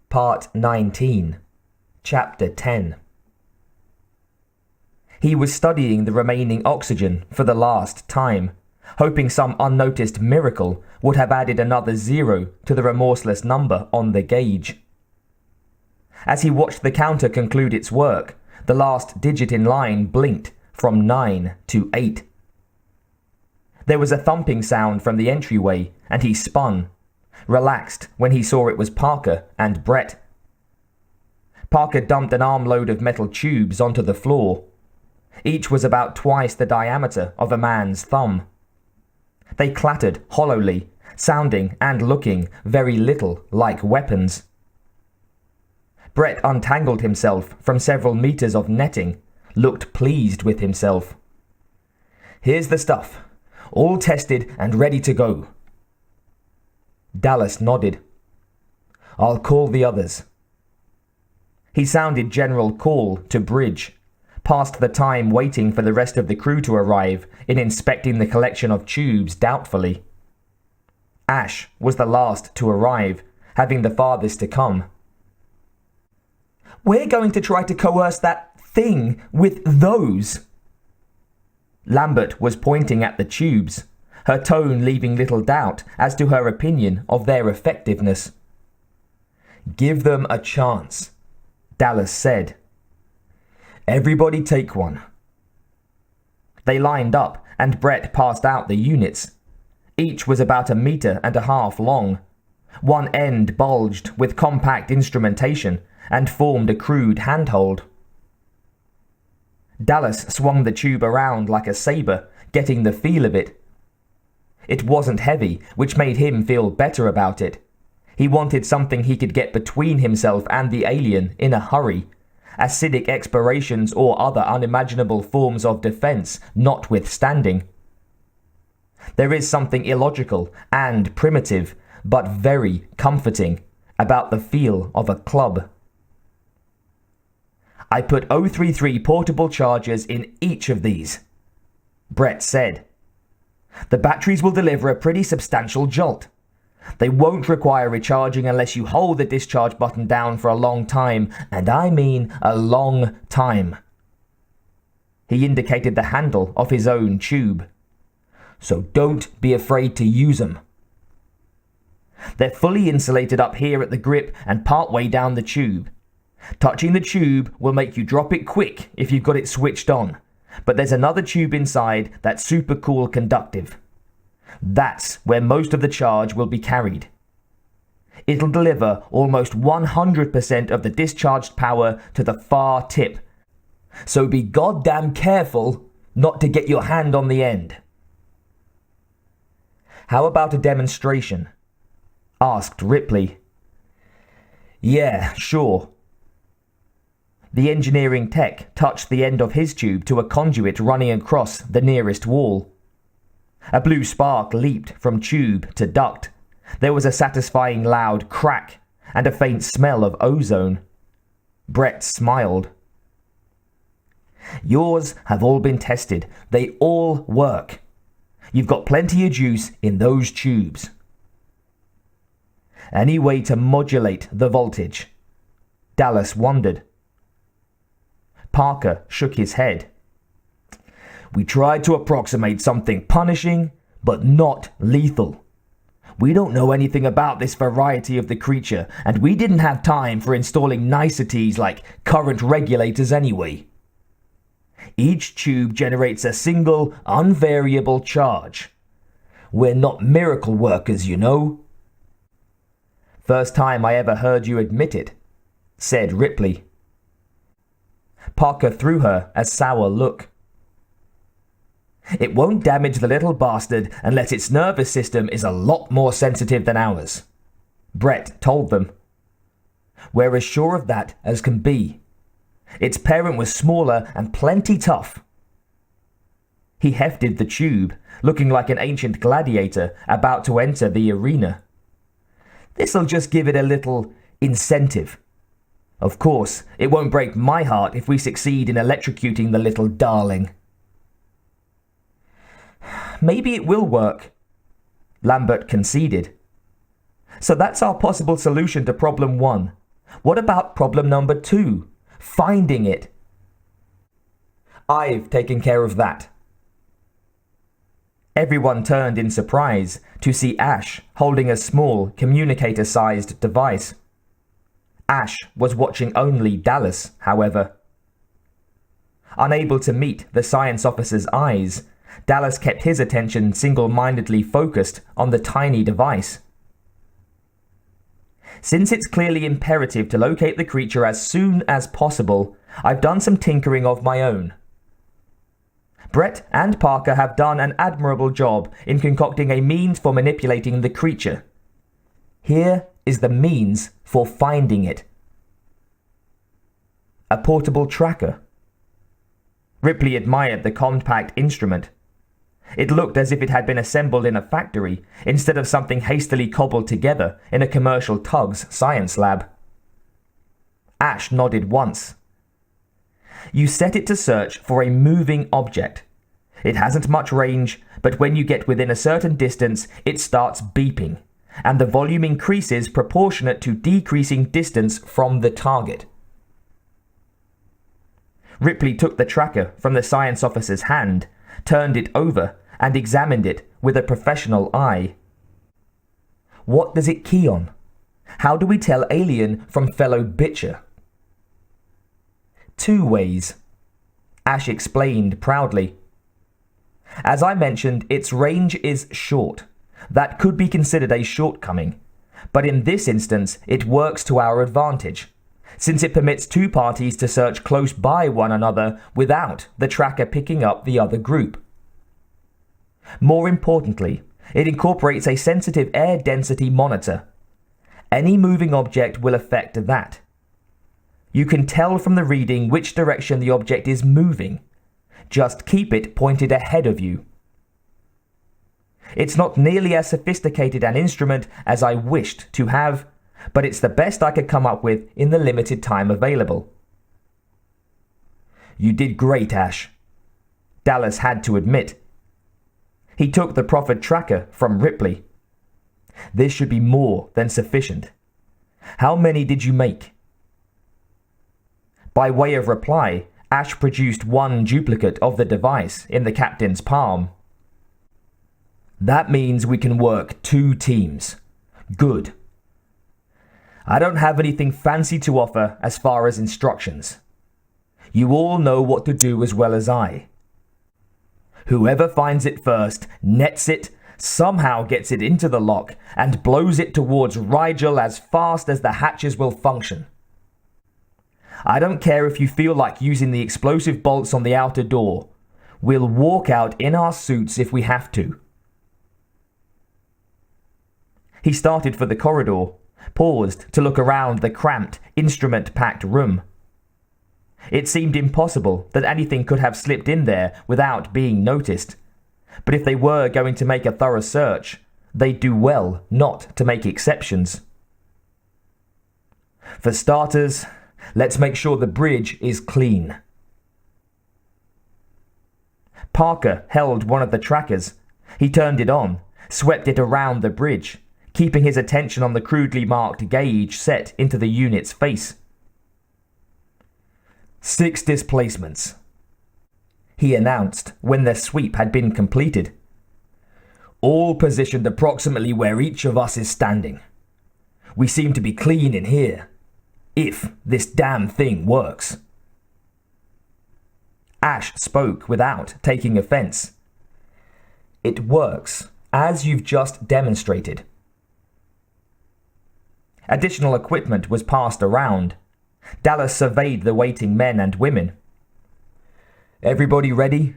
Part 19, Chapter 10. He was studying the remaining oxygen for the last time, hoping some unnoticed miracle would have added another 0 to the remorseless number on the gauge. As he watched the counter conclude its work, the last digit in line blinked from 9 to 8. There was a thumping sound from the entryway, and he spun, relaxed when he saw it was Parker and Brett. Parker dumped an armload of metal tubes onto the floor. Each was about twice the diameter of a man's thumb. They clattered hollowly, sounding and looking very little like weapons. Brett untangled himself from several meters of netting, looked pleased with himself. "Here's the stuff, all tested and ready to go." Dallas nodded. "I'll call the others." He sounded general call to Bridge, passed the time waiting for the rest of the crew to arrive in inspecting the collection of tubes doubtfully. Ash was the last to arrive, having the farthest to come. "We're going to try to coerce that thing with those." Lambert was pointing at the tubes, her tone leaving little doubt as to her opinion of their effectiveness. "Give them a chance," Dallas said. "Everybody take one." They lined up, and Brett passed out the units. Each was about 1.5 meters long. One end bulged with compact instrumentation and formed a crude handhold. Dallas swung the tube around like a saber, getting the feel of it. It wasn't heavy, which made him feel better about it. He wanted something he could get between himself and the alien in a hurry, acidic expirations or other unimaginable forms of defense notwithstanding. There is something illogical and primitive, but very comforting, about the feel of a club. "I put 033 portable chargers in each of these," Brett said. "The batteries will deliver a pretty substantial jolt. They won't require recharging unless you hold the discharge button down for a long time, and I mean a long time." He indicated the handle of his own tube. "So don't be afraid to use them. They're fully insulated up here at the grip and partway down the tube. Touching the tube will make you drop it quick if you've got it switched on, but there's another tube inside that's super cool conductive. That's where most of the charge will be carried. It'll deliver almost 100% of the discharged power to the far tip, so be goddamn careful not to get your hand on the end." "How about a demonstration?" asked Ripley. "Yeah, sure." The engineering tech touched the end of his tube to a conduit running across the nearest wall. A blue spark leaped from tube to duct. There was a satisfying loud crack and a faint smell of ozone. Brett smiled. "Yours have all been tested. They all work. You've got plenty of juice in those tubes." "Any way to modulate the voltage?" Dallas wondered. Parker shook his head. "We tried to approximate something punishing, but not lethal. We don't know anything about this variety of the creature, and we didn't have time for installing niceties like current regulators anyway. Each tube generates a single, unvariable charge. We're not miracle workers, you know." "First time I ever heard you admit it," said Ripley. Parker threw her a sour look. "It won't damage the little bastard unless its nervous system is a lot more sensitive than ours," Brett told them. "We're as sure of that as can be. Its parent was smaller and plenty tough." He hefted the tube, looking like an ancient gladiator about to enter the arena. "This'll just give it a little incentive. Of course, it won't break my heart if we succeed in electrocuting the little darling." "Maybe it will work," Lambert conceded. "So that's our possible solution to problem 1. What about problem number 2? Finding it. I've taken care of that. Everyone turned in surprise to see Ash holding a small communicator-sized device. Ash was watching only Dallas, however. Unable to meet the science officer's eyes, Dallas kept his attention single-mindedly focused on the tiny device. Since it's clearly imperative to locate the creature as soon as possible, I've done some tinkering of my own. Brett and Parker have done an admirable job in concocting a means for manipulating the creature. Here is the means for finding it. A portable tracker. Ripley admired the compact instrument. It looked as if it had been assembled in a factory, instead of something hastily cobbled together in a commercial Tugs science lab. Ash nodded once. You set it to search for a moving object. It hasn't much range, but when you get within a certain distance, it starts beeping, and the volume increases proportionate to decreasing distance from the target. Ripley took the tracker from the science officer's hand, turned it over, and examined it with a professional eye. What does it key on? How do we tell alien from fellow bitcher? 2 ways. Ash explained proudly. As I mentioned, its range is short. That could be considered a shortcoming, but in this instance, it works to our advantage, since it permits 2 parties to search close by one another without the tracker picking up the other group. More importantly, it incorporates a sensitive air density monitor. Any moving object will affect that. You can tell from the reading which direction the object is moving. Just keep it pointed ahead of you. It's not nearly as sophisticated an instrument as I wished to have, but it's the best I could come up with in the limited time available. You did great, Ash. Dallas had to admit. He took the proffered tracker from Ripley. This should be more than sufficient. How many did you make? By way of reply, Ash produced 1 duplicate of the device in the captain's palm. That means we can work 2 teams. Good. I don't have anything fancy to offer as far as instructions. You all know what to do as well as I. Whoever finds it first, nets it, somehow gets it into the lock, and blows it towards Rigel as fast as the hatches will function. I don't care if you feel like using the explosive bolts on the outer door. We'll walk out in our suits if we have to. He started for the corridor, paused to look around the cramped, instrument-packed room. It seemed impossible that anything could have slipped in there without being noticed. But if they were going to make a thorough search, they'd do well not to make exceptions. For starters, let's make sure the bridge is clean. Parker held one of the trackers. He turned it on, swept it around the bridge, keeping his attention on the crudely marked gauge set into the unit's face. 6 displacements, he announced when their sweep had been completed. All positioned approximately where each of us is standing. We seem to be clean in here, if this damn thing works. Ash spoke without taking offense. It works, as you've just demonstrated. Additional equipment was passed around. Dallas surveyed the waiting men and women. Everybody ready?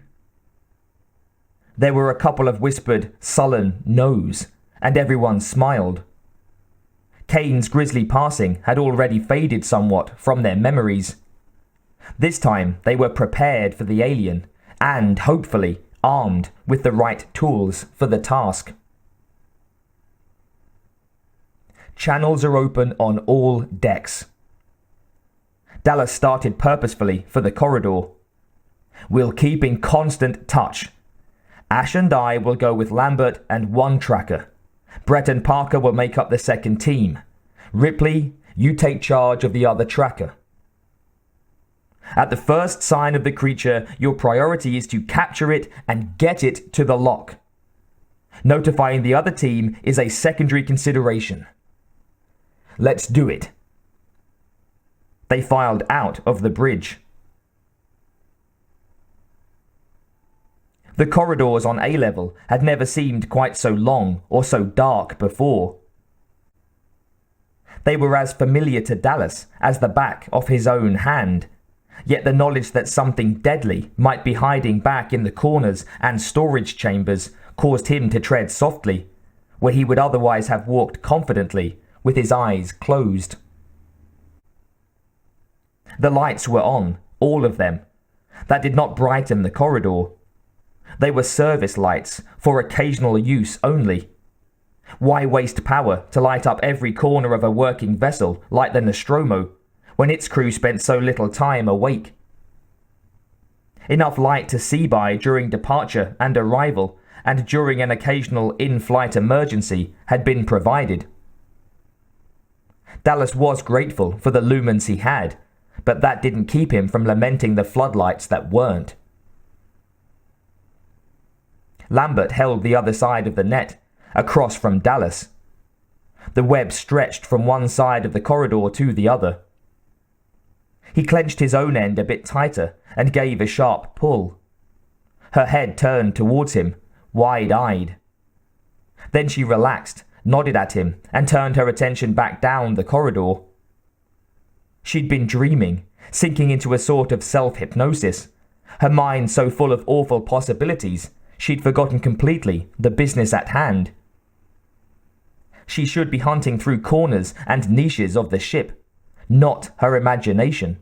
There were a couple of whispered, sullen no's, and everyone smiled. Kane's grisly passing had already faded somewhat from their memories. This time they were prepared for the alien, and, hopefully, armed with the right tools for the task. Channels are open on all decks. Dallas started purposefully for the corridor. We'll keep in constant touch. Ash and I will go with Lambert and 1 tracker. Brett and Parker will make up the second team. Ripley, you take charge of the other tracker. At the first sign of the creature, your priority is to capture it and get it to the lock. Notifying the other team is a secondary consideration. Let's do it. They filed out of the bridge. The corridors on A-level had never seemed quite so long or so dark before. They were as familiar to Dallas as the back of his own hand, yet the knowledge that something deadly might be hiding back in the corners and storage chambers caused him to tread softly, where he would otherwise have walked confidently with his eyes closed. The lights were on, all of them. That did not brighten the corridor. They were service lights, for occasional use only. Why waste power to light up every corner of a working vessel like the Nostromo, when its crew spent so little time awake? Enough light to see by during departure and arrival, and during an occasional in-flight emergency, had been provided. Dallas was grateful for the lumens he had, but that didn't keep him from lamenting the floodlights that weren't. Lambert held the other side of the net, across from Dallas. The web stretched from one side of the corridor to the other. He clenched his own end a bit tighter and gave a sharp pull. Her head turned towards him, wide-eyed. Then she relaxed, nodded at him, and turned her attention back down the corridor. She'd been dreaming, sinking into a sort of self-hypnosis, her mind so full of awful possibilities, she'd forgotten completely the business at hand. She should be hunting through corners and niches of the ship, not her imagination.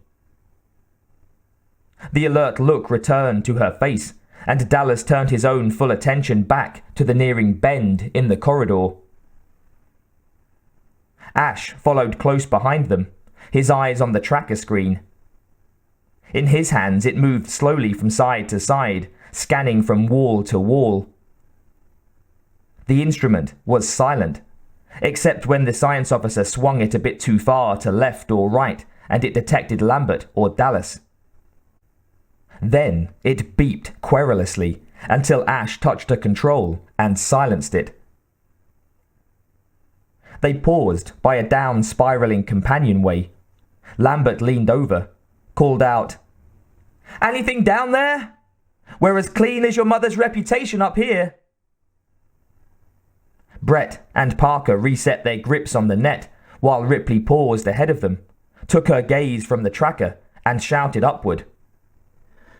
The alert look returned to her face, and Dallas turned his own full attention back to the nearing bend in the corridor. Ash followed close behind them, his eyes on the tracker screen. In his hands it moved slowly from side to side, scanning from wall to wall. The instrument was silent, except when the science officer swung it a bit too far to left or right, and it detected Lambert or Dallas. Then it beeped querulously until Ash touched a control and silenced it. They paused by a down-spiraling companionway. Lambert leaned over, called out, "Anything down there? We're as clean as your mother's reputation up here." Brett and Parker reset their grips on the net while Ripley paused ahead of them, took her gaze from the tracker, and shouted upward,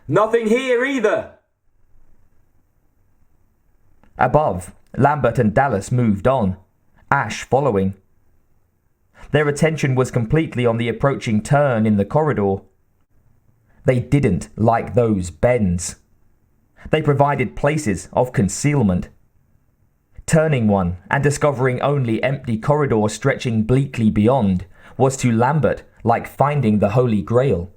"Nothing here either!" Above, Lambert and Dallas moved on, Ash following. Their attention was completely on the approaching turn in the corridor. They didn't like those bends. They provided places of concealment. Turning one and discovering only empty corridor stretching bleakly beyond was to Lambert like finding the Holy Grail.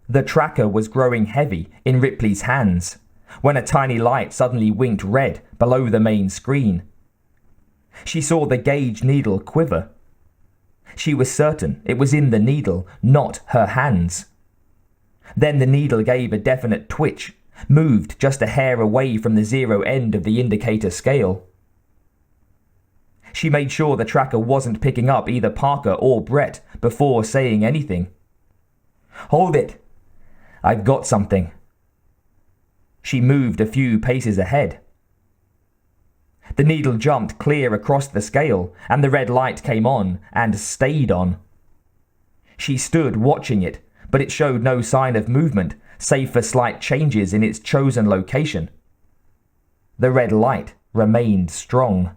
The tracker was growing heavy in Ripley's hands when a tiny light suddenly winked red below the main screen. She saw the gauge needle quiver. She was certain it was in the needle, not her hands. Then the needle gave a definite twitch, moved just a hair away from the zero end of the indicator scale. She made sure the tracker wasn't picking up either Parker or Brett before saying anything. "Hold it! I've got something." She moved a few paces ahead. The needle jumped clear across the scale, and the red light came on and stayed on. She stood watching it, but it showed no sign of movement, save for slight changes in its chosen location. The red light remained strong.